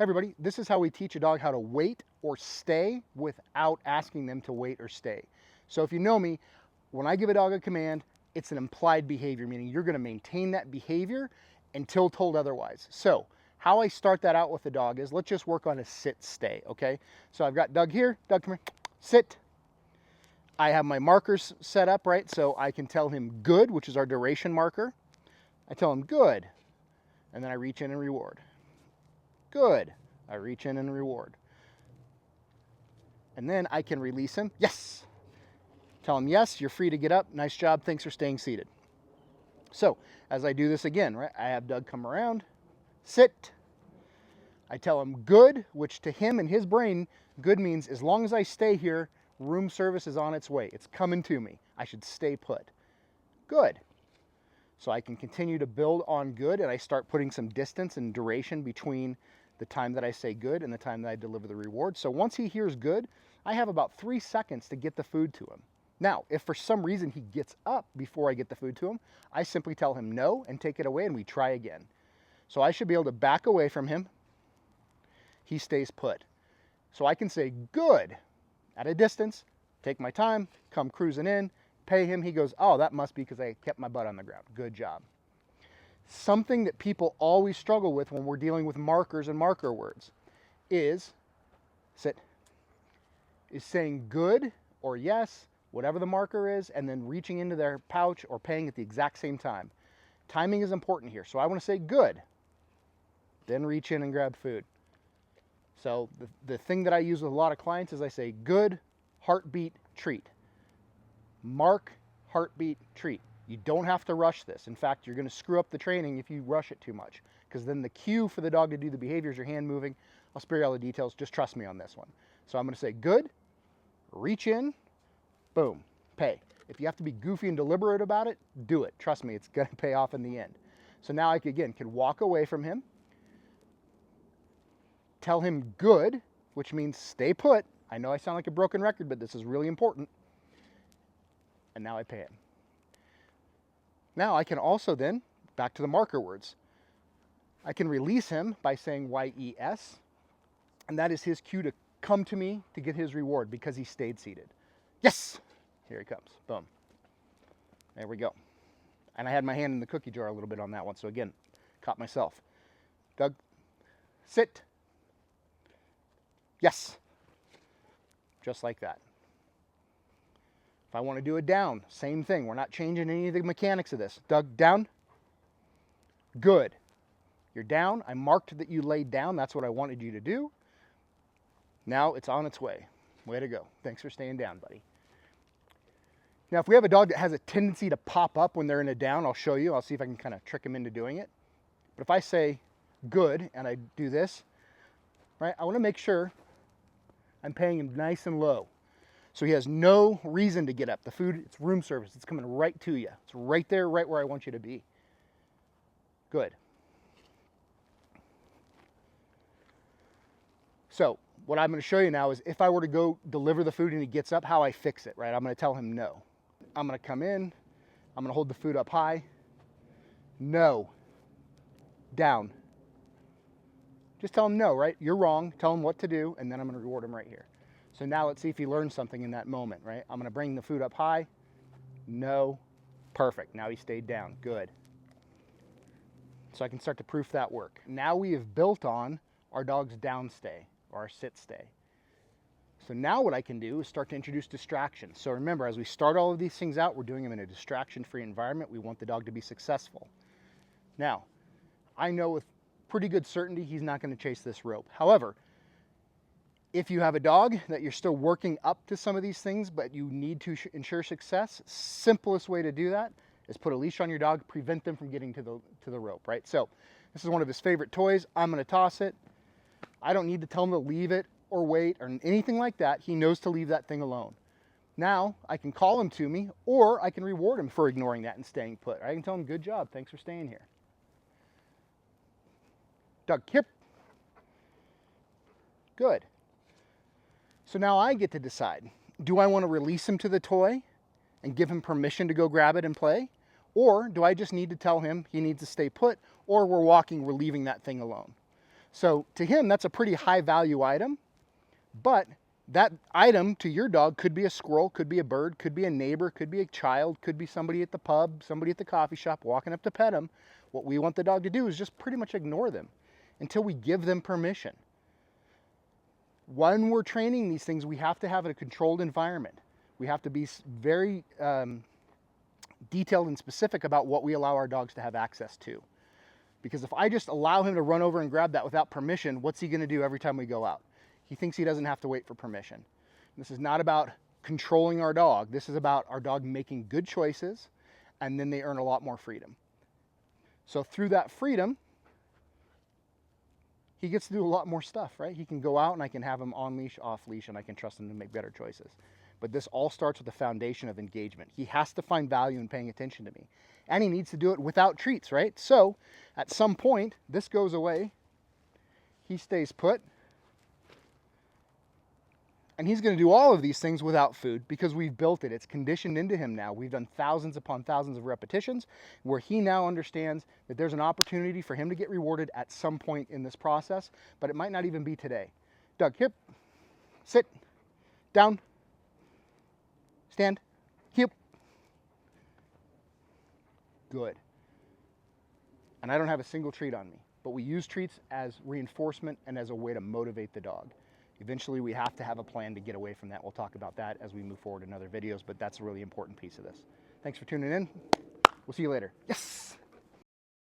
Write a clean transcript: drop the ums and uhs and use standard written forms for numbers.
Hey everybody, this is how we teach a dog how to wait or stay without asking them to wait or stay. So if you know me, when I give a dog a command, it's an implied behavior, meaning you're going to maintain that behavior until told otherwise. So how I start that out with the dog is, let's just work on a sit stay, okay? So I've got Doug here. Doug, come here. Sit. I have my markers set up, right? So I can tell him good, which is our duration marker. I tell him good, and then I reach in and reward. Good. I reach in and reward. And then I can release him. Yes. Tell him, yes, you're free to get up. Nice job. Thanks for staying seated. So as I do this again, right, I have Doug come around. Sit. I tell him good, which to him in his brain, good means as long as I stay here, room service is on its way. It's coming to me. I should stay put. Good. So I can continue to build on good, and I start putting some distance and duration between the time that I say good and the time that I deliver the reward. So once he hears good, I have about 3 seconds to get the food to him. Now, if for some reason he gets up before I get the food to him, I simply tell him no and take it away, and we try again. So I should be able to back away from him. He stays put. So I can say good at a distance, take my time, come cruising in, pay him. He goes, oh, that must be because I kept my butt on the ground. Good job. Something that people always struggle with when we're dealing with markers and marker words is sit, is saying good or yes, whatever the marker is, and then reaching into their pouch or paying at the exact same time. Timing is important here. So I want to say good, then reach in and grab food. So the thing that I use with a lot of clients is I say good, heartbeat, treat. Mark, heartbeat, treat. You don't have to rush this. In fact, you're going to screw up the training if you rush it too much, because then the cue for the dog to do the behavior is your hand moving. I'll spare you all the details. Just trust me on this one. So I'm going to say good, reach in, boom, pay. If you have to be goofy and deliberate about it, do it. Trust me, it's going to pay off in the end. So now I, again, can walk away from him, tell him good, which means stay put. I know I sound like a broken record, but this is really important. And now I pay him. Now I can also then, back to the marker words, I can release him by saying YES, and that is his cue to come to me to get his reward because he stayed seated. Yes! Here he comes. Boom. There we go. And I had my hand in the cookie jar a little bit on that one, so again, caught myself. Doug, sit. Yes. Just like that. If I want to do a down, same thing. We're not changing any of the mechanics of this. Doug, down. Good. You're down. I marked that you laid down. That's what I wanted you to do. Now it's on its way. Way to go. Thanks for staying down, buddy. Now, if we have a dog that has a tendency to pop up when they're in a down, I'll show you. I'll see if I can kind of trick him into doing it. But if I say good and I do this, right, I want to make sure I'm paying him nice and low. So he has no reason to get up. The food, it's room service. It's coming right to you. It's right there, right where I want you to be. Good. So what I'm going to show you now is if I were to go deliver the food and he gets up, how I fix it, right? I'm going to tell him no. I'm going to come in. I'm going to hold the food up high. No. Down. Just tell him no, right? You're wrong. Tell him what to do, and then I'm going to reward him right here. So now let's see if he learns something in that moment, right? I'm going to bring the food up high. No. Perfect. Now he stayed down. Good. So I can start to proof that work. Now we have built on our dog's down stay or our sit stay. So now what I can do is start to introduce distractions. So remember, as we start all of these things out, we're doing them in a distraction-free environment. We want the dog to be successful. Now, I know with pretty good certainty he's not going to chase this rope. However, if you have a dog that you're still working up to some of these things, but you need to ensure success, simplest way to do that is put a leash on your dog, prevent them from getting to the rope, right? So this is one of his favorite toys. I'm going to toss it. I don't need to tell him to leave it or wait or anything like that. He knows to leave that thing alone. Now I can call him to me, or I can reward him for ignoring that and staying put. I can tell him, good job, thanks for staying here. Doug, here. Good. So now I get to decide, do I want to release him to the toy and give him permission to go grab it and play? Or do I just need to tell him he needs to stay put, or we're leaving that thing alone? So to him, that's a pretty high value item, but that item to your dog could be a squirrel, could be a bird, could be a neighbor, could be a child, could be somebody at the pub, somebody at the coffee shop walking up to pet him. What we want the dog to do is just pretty much ignore them until we give them permission. When we're training these things, we have to have a controlled environment. We have to be very detailed and specific about what we allow our dogs to have access to. Because if I just allow him to run over and grab that without permission, what's he going to do every time we go out? He thinks he doesn't have to wait for permission. This is not about controlling our dog. This is about our dog making good choices, and then they earn a lot more freedom. So through that freedom, he gets to do a lot more stuff, right? He can go out and I can have him on leash, off leash, and I can trust him to make better choices. But this all starts with the foundation of engagement. He has to find value in paying attention to me. And he needs to do it without treats, right? So at some point, this goes away. He stays put. And he's going to do all of these things without food because we've built it. It's conditioned into him now. We've done thousands upon thousands of repetitions where he now understands that there's an opportunity for him to get rewarded at some point in this process, but it might not even be today. Doug, hip, sit, down, stand, hip. Good. And I don't have a single treat on me, but we use treats as reinforcement and as a way to motivate the dog. Eventually, we have to have a plan to get away from that. We'll talk about that as we move forward in other videos, but that's a really important piece of this. Thanks for tuning in. We'll see you later. Yes!